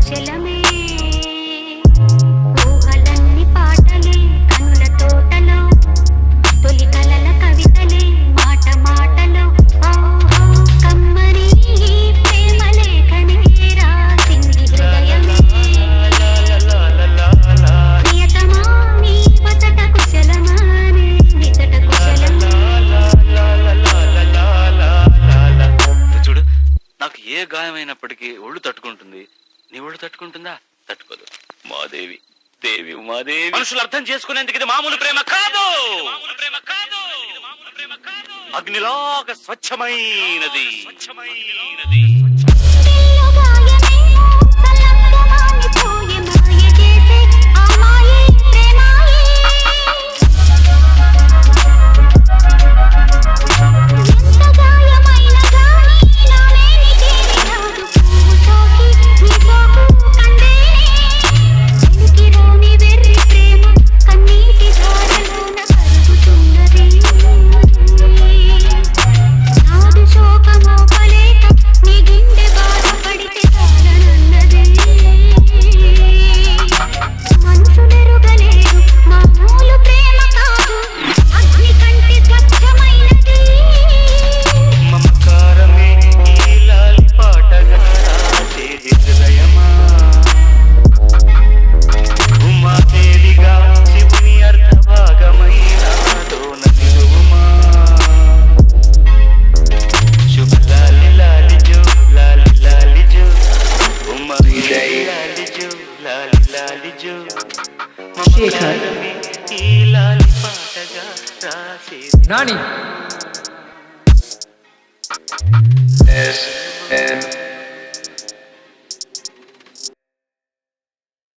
కుశలమే ఊహలన్నీ పాటలే కనుల తోటలో తొలి కలల కవితలే మాట మాటలో ఓహో కమ్మని ప్రేమ లేఖనే రాసింది హృదయమే ప్రియతమా నీ వచట కుశలమానే విచట కుశలమే. చూడు, నాకు ఏ గాయమైనప్పటికీ ఒళ్ళు తట్టుకుంటుంది. నీ ఒళ్ళు తట్టుకుంటుందా? తట్టుకోదు. ఉమాదేవి, దేవి ఉమాదేవి. మనుషులు అర్థం చేసుకునేందుకు ఇది మామూలు ప్రేమ కాదు. అగ్నిలాగా స్వచ్ఛమైనది. శేఖర్ నాని